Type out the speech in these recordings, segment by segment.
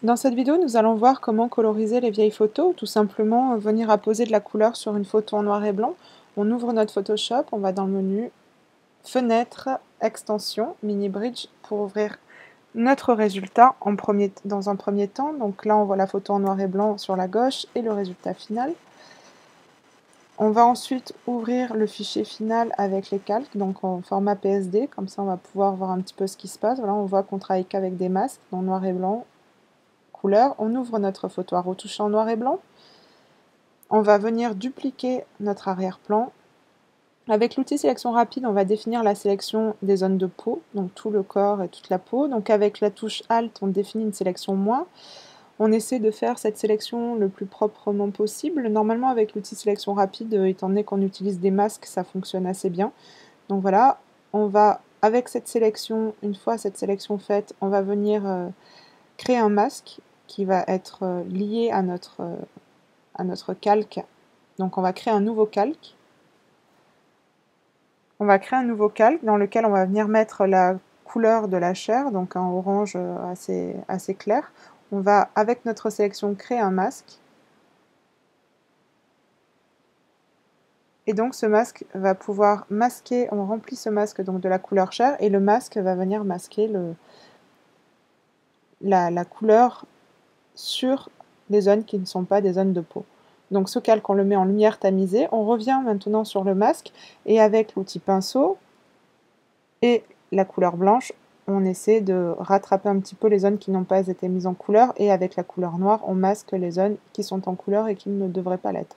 Dans cette vidéo, nous allons voir comment coloriser les vieilles photos, ou tout simplement venir apposer de la couleur sur une photo en noir et blanc. On ouvre notre Photoshop, on va dans le menu Fenêtre, Extension, Mini Bridge pour ouvrir notre résultat dans un premier temps. Donc là, on voit la photo en noir et blanc sur la gauche et le résultat final. On va ensuite ouvrir le fichier final avec les calques, donc en format PSD, comme ça on va pouvoir voir un petit peu ce qui se passe. Voilà, on voit qu'on travaille qu'avec des masques, en noir et blanc, couleur. On ouvre notre photo à retoucher en noir et blanc. On va venir dupliquer notre arrière-plan. Avec l'outil sélection rapide, on va définir la sélection des zones de peau, donc tout le corps et toute la peau. Donc avec la touche Alt, on définit une sélection moins. On essaie de faire cette sélection le plus proprement possible. Normalement, avec l'outil sélection rapide, étant donné qu'on utilise des masques, ça fonctionne assez bien. Donc voilà, on va, avec cette sélection, une fois cette sélection faite, on va venir créer un masque qui va être lié à notre calque. Donc on va créer un nouveau calque. On va créer un nouveau calque dans lequel on va venir mettre la couleur de la chair, donc un orange assez clair. On va, avec notre sélection, créer un masque. Et donc ce masque va pouvoir masquer, on remplit ce masque donc de la couleur chair, et le masque va venir masquer la couleur sur les zones qui ne sont pas des zones de peau. Donc ce calque, on le met en lumière tamisée. On revient maintenant sur le masque, et avec l'outil pinceau et la couleur blanche, on essaie de rattraper un petit peu les zones qui n'ont pas été mises en couleur, et avec la couleur noire, on masque les zones qui sont en couleur et qui ne devraient pas l'être.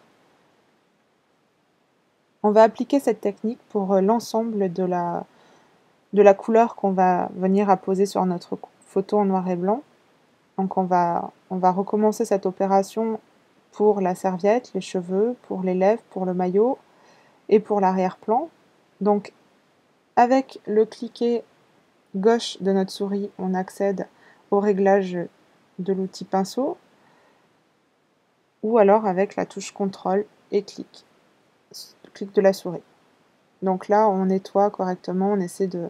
On va appliquer cette technique pour l'ensemble de la couleur qu'on va venir apposer sur notre photo en noir et blanc. Donc on va recommencer cette opération pour la serviette, les cheveux, pour les lèvres, pour le maillot et pour l'arrière-plan. Donc avec le cliquet gauche de notre souris, on accède au réglage de l'outil pinceau, ou alors avec la touche CTRL et clic de la souris. Donc là, on nettoie correctement, on essaie de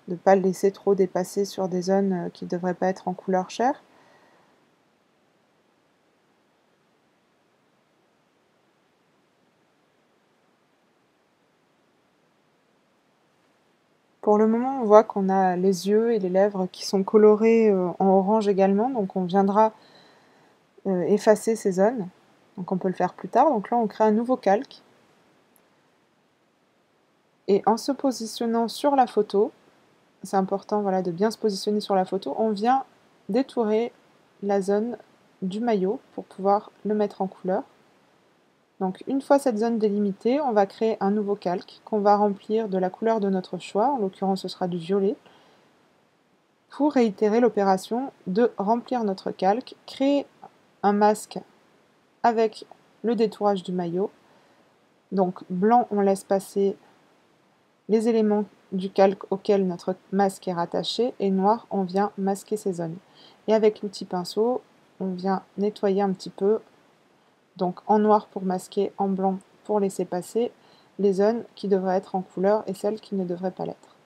ne pas le laisser trop dépasser sur des zones qui ne devraient pas être en couleur chair. Pour le moment, on voit qu'on a les yeux et les lèvres qui sont colorés en orange également, donc on viendra effacer ces zones. Donc on peut le faire plus tard. Donc là, on crée un nouveau calque. Et en se positionnant sur la photo, c'est important voilà, de bien se positionner sur la photo, on vient détourer la zone du maillot pour pouvoir le mettre en couleur. Donc une fois cette zone délimitée, on va créer un nouveau calque qu'on va remplir de la couleur de notre choix, en l'occurrence ce sera du violet, pour réitérer l'opération de remplir notre calque, créer un masque avec le détourage du maillot. Donc blanc, on laisse passer les éléments du calque auquel notre masque est rattaché, et noir, on vient masquer ces zones. Et avec l'outil pinceau, on vient nettoyer un petit peu, donc en noir pour masquer, en blanc pour laisser passer les zones qui devraient être en couleur et celles qui ne devraient pas l'être.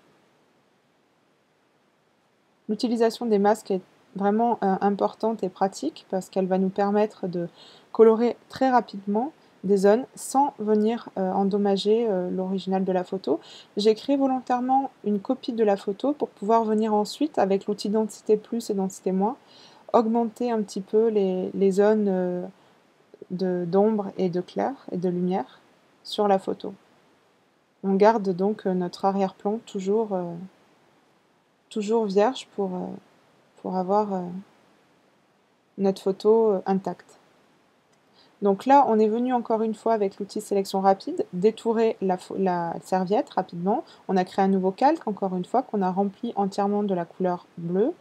L'utilisation des masques est vraiment importante et pratique parce qu'elle va nous permettre de colorer très rapidement des zones sans venir endommager l'original de la photo. J'ai créé volontairement une copie de la photo pour pouvoir venir ensuite, avec l'outil densité plus et densité moins, augmenter un petit peu les zones d'ombre et de clair et de lumière sur la photo. On garde donc notre arrière-plan toujours vierge pour avoir notre photo intacte. Donc là, on est venu encore une fois avec l'outil sélection rapide, détourer la serviette rapidement. On a créé un nouveau calque, encore une fois, qu'on a rempli entièrement de la couleur bleue.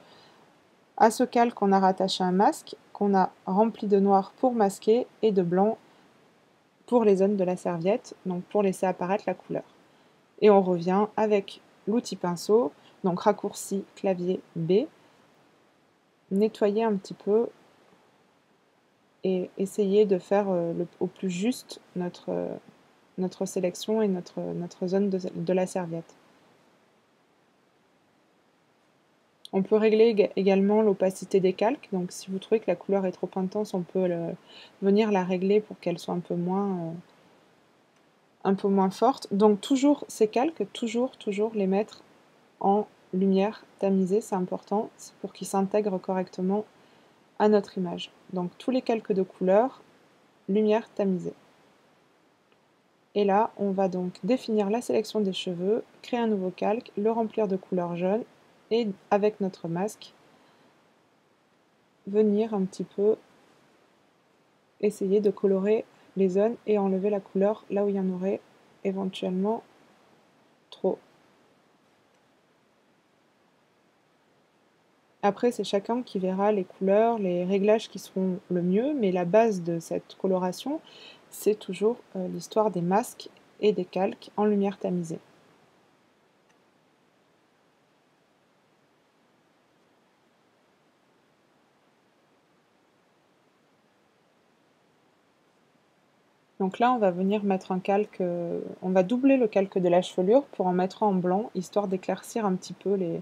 À ce calque, on a rattaché un masque qu'on a rempli de noir pour masquer et de blanc pour les zones de la serviette, donc pour laisser apparaître la couleur. Et on revient avec l'outil pinceau, donc raccourci clavier B, nettoyer un petit peu et essayer de faire au plus juste notre sélection et notre zone de la serviette. On peut régler également l'opacité des calques, donc si vous trouvez que la couleur est trop intense, on peut venir la régler pour qu'elle soit un peu moins forte. Donc toujours ces calques, toujours les mettre en lumière tamisée, c'est important, c'est pour qu'ils s'intègrent correctement à notre image. Donc tous les calques de couleur, lumière tamisée. Et là, on va donc définir la sélection des cheveux, créer un nouveau calque, le remplir de couleur jaune, et avec notre masque, venir un petit peu essayer de colorer les zones et enlever la couleur là où il y en aurait éventuellement trop. Après, c'est chacun qui verra les couleurs, les réglages qui seront le mieux, mais la base de cette coloration, c'est toujours l'histoire des masques et des calques en lumière tamisée. Donc là, on va venir mettre un calque, on va doubler le calque de la chevelure pour en mettre en blanc, histoire d'éclaircir un petit peu les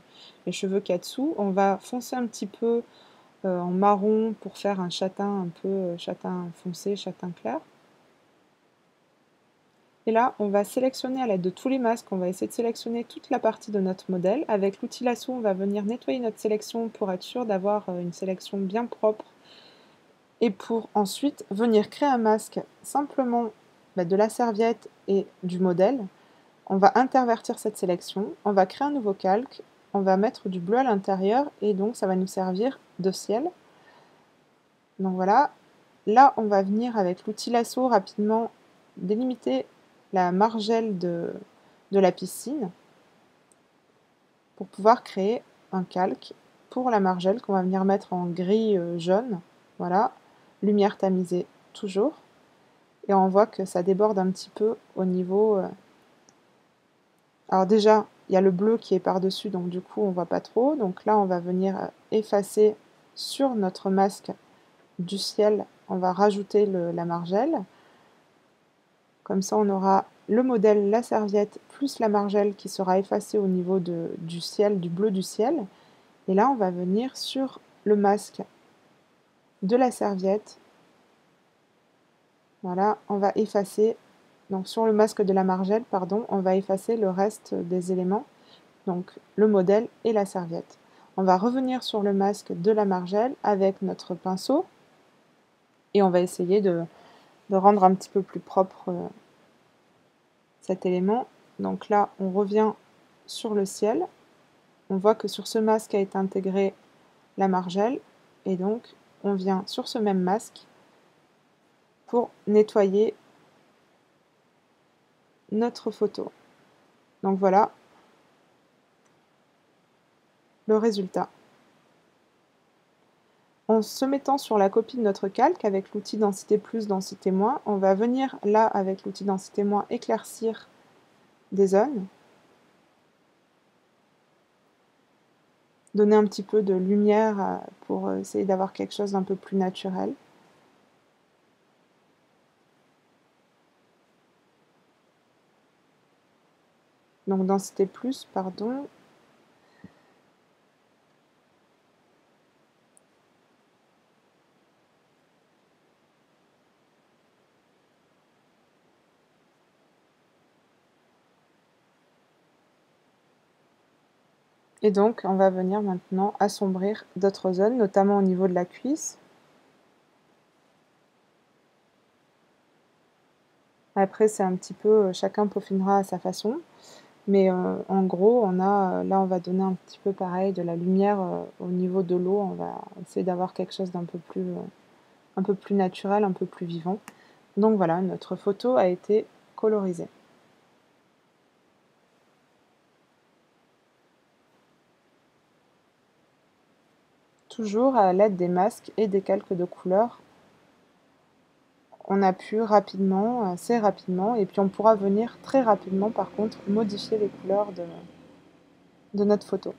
cheveux qu'il y a dessous. On va foncer un petit peu en marron pour faire un châtain un peu châtain foncé, châtain clair. Et là, on va sélectionner à l'aide de tous les masques, on va essayer de sélectionner toute la partie de notre modèle. Avec l'outil lasso, on va venir nettoyer notre sélection pour être sûr d'avoir une sélection bien propre. Et pour ensuite venir créer un masque simplement de la serviette et du modèle. On va intervertir cette sélection, on va créer un nouveau calque, on va mettre du bleu à l'intérieur et donc ça va nous servir de ciel. Donc voilà, là on va venir avec l'outil lasso rapidement délimiter la margelle de la piscine pour pouvoir créer un calque pour la margelle qu'on va venir mettre en gris jaune. Voilà, lumière tamisée toujours. Et on voit que ça déborde un petit peu au niveau... Alors déjà, il y a le bleu qui est par-dessus, donc du coup on voit pas trop. Donc là on va venir effacer sur notre masque du ciel, on va rajouter la margelle. Comme ça on aura le modèle, la serviette, plus la margelle qui sera effacée au niveau du ciel, du bleu du ciel. Et là on va venir sur le masque de la serviette. Voilà, on va effacer, donc sur le masque de la margelle, pardon, on va effacer le reste des éléments, donc le modèle et la serviette. On va revenir sur le masque de la margelle avec notre pinceau et on va essayer de rendre un petit peu plus propre cet élément. Donc là, on revient sur le ciel. On voit que sur ce masque a été intégré la margelle et donc on vient sur ce même masque pour nettoyer notre photo. Donc voilà le résultat. En se mettant sur la copie de notre calque avec l'outil densité plus, densité moins, on va venir là avec l'outil densité moins éclaircir des zones, donner un petit peu de lumière pour essayer d'avoir quelque chose d'un peu plus naturel. Donc densité plus, pardon. Et donc on va venir maintenant assombrir d'autres zones, notamment au niveau de la cuisse. Après c'est un petit peu, chacun peaufinera à sa façon. Mais en gros, là on va donner un petit peu pareil de la lumière au niveau de l'eau. On va essayer d'avoir quelque chose d'un peu plus naturel, un peu plus vivant. Donc voilà, notre photo a été colorisée. Toujours à l'aide des masques et des calques de couleurs, on a pu rapidement, assez rapidement, et puis on pourra venir très rapidement par contre modifier les couleurs de notre photo.